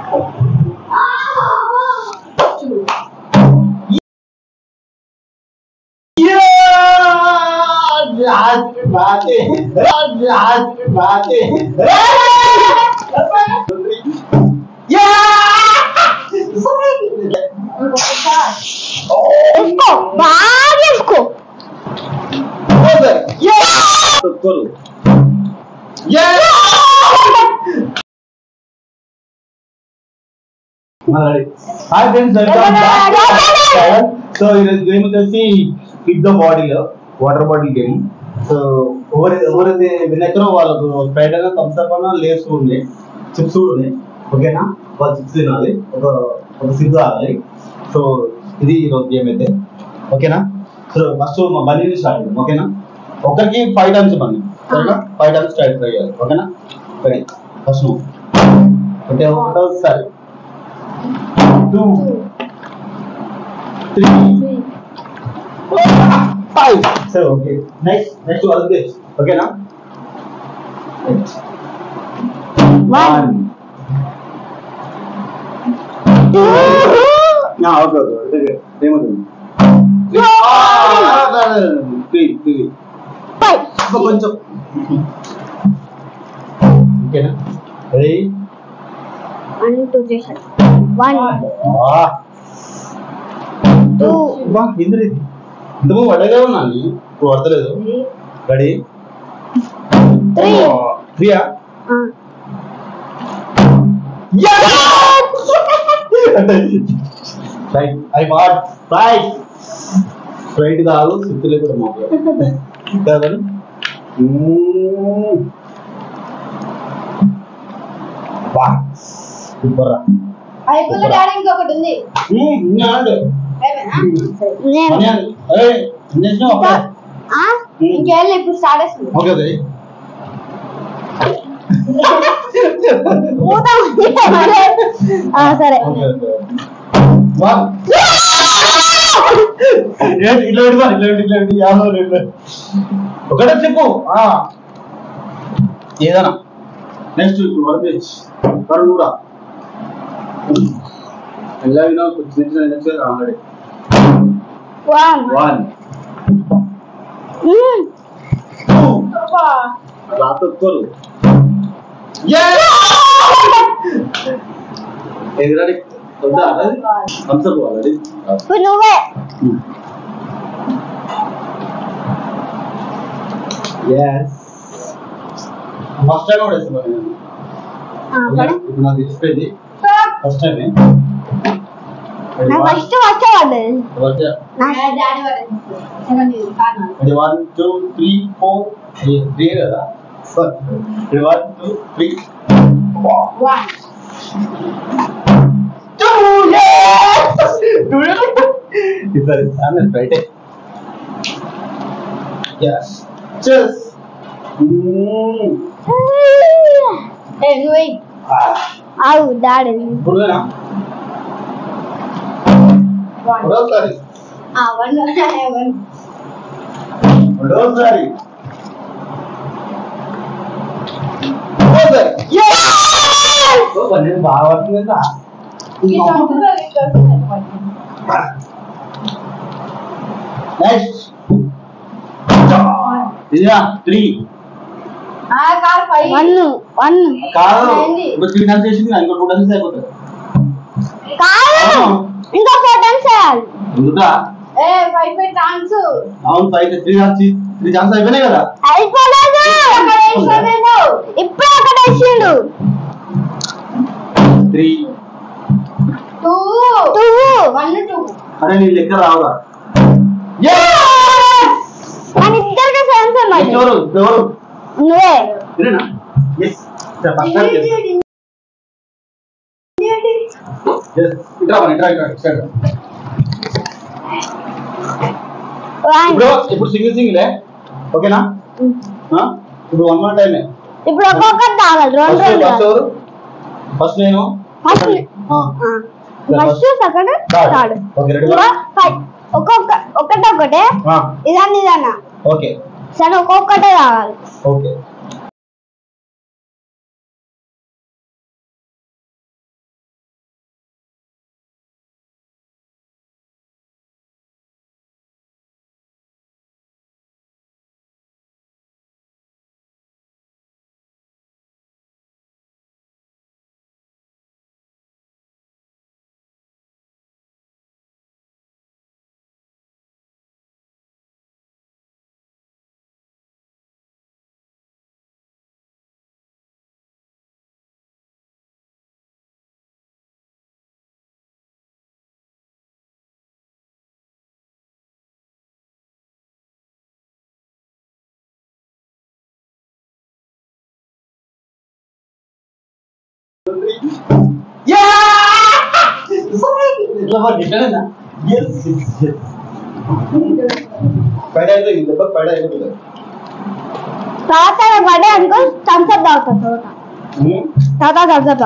इसको बाहर इसको hi friends, welcome back channel. So ఈరోజు గేమ్ వచ్చేసి హిట్ ద బాడీలో వాటర్ బాటిల్ గేమ్. సో ఎవరైతే వినెక్కరో వాళ్ళకు ఫ్రైడ్ అయినా థమ్స్అప్ అన్నా లేస్ ఉంది, చిప్స్ కూడా ఉన్నాయి. ఓకేనా, వాళ్ళు చిప్స్ తినాలి, ఒక సిగ్గు ఆడాలి. సో ఇది ఈరోజు గేమ్ అయితే. ఓకేనా, సో ఫస్ట్ మా బన్నీ స్టార్ట్ చేద్దాం. ఓకేనా, ఒకరికి 5 టైమ్స్ ఇవ్వండి. సరేనా, 5 టైమ్స్ ట్రై చేయాలి. ఓకేనా, సరే ఫస్ట్ నువ్వు అంటే ఒకటోసారి 2 3 4 5. సరే ఓకే, నెక్స్ట్ అదే. ఓకేనా, 1 ఓకే ఓకే ఏమవుతుంది కొంచెం. ఓకేనా, రెడీ 1 2 చేశాను 1 2 ఇంద్ర ఇంతకు వడగా ఉన్నాను, ఇప్పుడు పడతలేదు. రెడీ 3 ఐ వాట్ రైట్ కాదు, సిద్ధులే కూడా మాట్లాడు. సూపర్ రా. ఇంకొకటి ఉంది. ఇప్పుడు స్టార్ట్ అవుతుంది. ఓకే సరే ఒకటే చెప్పు ఏదన్నా. నెక్స్ట్ వరుణ్ కూడా ఎలా వినా ఆల్రెడీ 1 రాత్రి ఎదురాడి థమ్స్అప్ ఆల్రెడీ. నువ్వే ఫస్ట్ టైం కూడా వేస్తున్నాను. ఇప్పుడు నాకు తెలిసిపోయింది ఫస్ట్ టైమే. ఫస్ట్ పడ్డది 1 2 3 4 3 కదా. 1 2 3 1 2 రైటే. yes cheers. wait ఆవు డాడీ పురుగనా ఒకసారి 1 నేను బాగా పడుతుందా. నెక్స్ట్ 3 కాదు, ఇప్పుడు 3 టైమ్స్ చేసింది, ఇంకో 2 టైమ్స్ అయిపోతుంది. ఇంకా 4 టైమ్స్ చేయాలి. ఎందుకా? అవును 3 ఛాన్స్ అయిపోయినాయి కదా. అయిపోలేదు, ఇప్పుడు ఒకటి వేసిండు. 3 2 1 2 అరే నీ లెక్క రావురా. మన ఇద్దరికి సేమ్ సేమ్. ఎవరు నువ్వే. yes ఇప్పుడు సింగిల్ ఓకేనా. ఇప్పుడు 1 more టైమే. ఇప్పుడు ఒక్కొక్కటి తాగాలి. ఫస్ట్ నేను first second third. Okay ready. ఒకటే ఇదన్నా. ఓకే సరే ఒక్కొక్కటే తాగాలి. ఓకే ఇట్లా బాగా ఇట్లనేనా yes పైడ అయితే ఇది దెబ్బ పైడ అయిపోతుంది తాత బర్త్డే అనుకో థమ్స్ అప్ తాగుతా తాత థమ్స్ అప్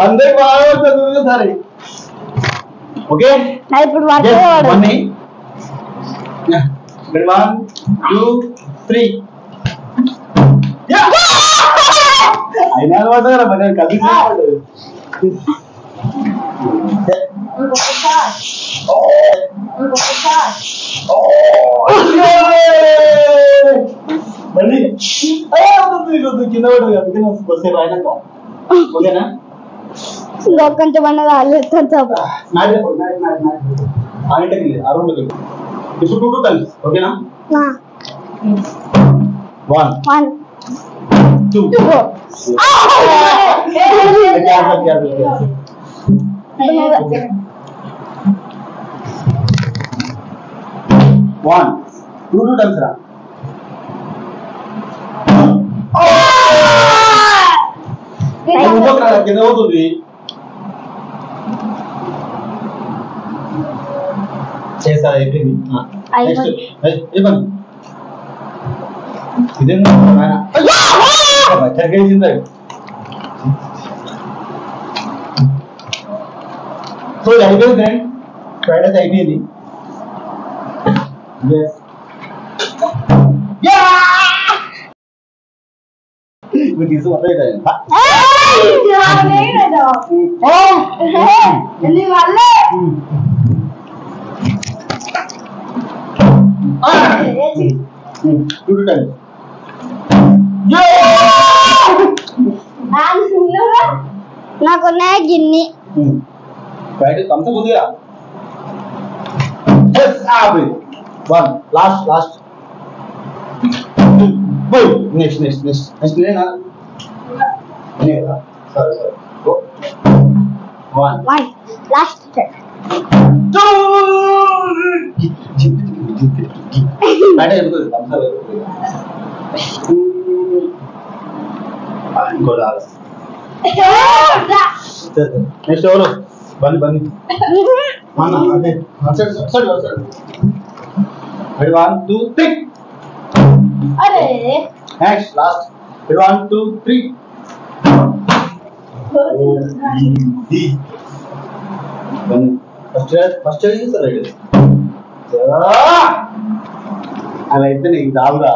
అందరికి బాగా సరే ఓకే నా ఇప్పుడు బర్త్డే 1 2 3 అయినా వాడతారా మరి కలిసి మళ్ళీ కింద పడదు అందుకని వస్తే రాయనాక ఓకేనా ఇంకొంచెం అన్నది ఆగంటకి ఆ రూమ్లోకి ఇప్పుడు 2 టైమ్స్ ఓకేనా 1 2 2 టైమ్స్ రా కింద అవుతుంది చేసా అయిపోయింది ఇదేందా సో ఇది అయిపోయింది ఫ్రెండ్ ఫ్రైడ్ అయితే అయిపోయింది తీసు నాకున్నాయ గిన్ని బయట కంత ముందుగా లాస్ట్ నెక్స్ట్ నేనా సరే లాస్ట్ బయట చెప్తుంది కంత నెక్స్ట్ ఎవరు బన్నీ అదే 1 2 3 అరే నెక్స్ట్ లాస్ట్ 1 2 3 ఫస్ట్ సరే అలా అయితే నీకు దావుగా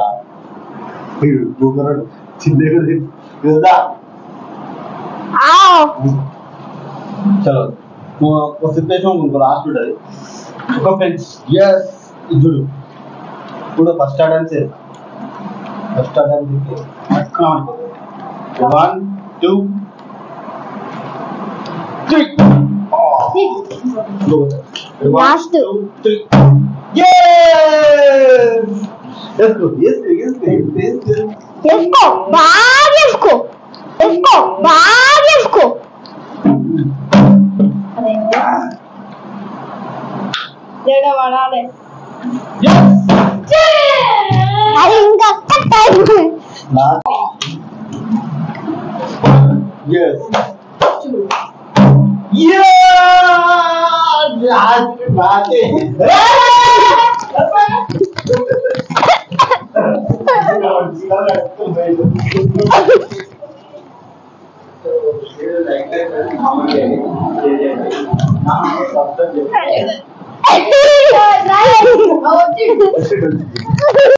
చిన్న చలో ఒక సిచ్యువేషన్ ఇంకో లాస్ట్ ఉంటుంది ఒక ఫ్రెండ్స్ ఎస్ చూడు ఇప్పుడు ఫస్ట్ అటెంప్ట్ చేస్తా ఫస్ట్ అటెంప్ట్ ఎక్కడ పడిపోతుంది 1 2 3 లాస్ట్ వేసుకో బాగా వేసుకో అది ఇంకా కట్ అయిపోయింది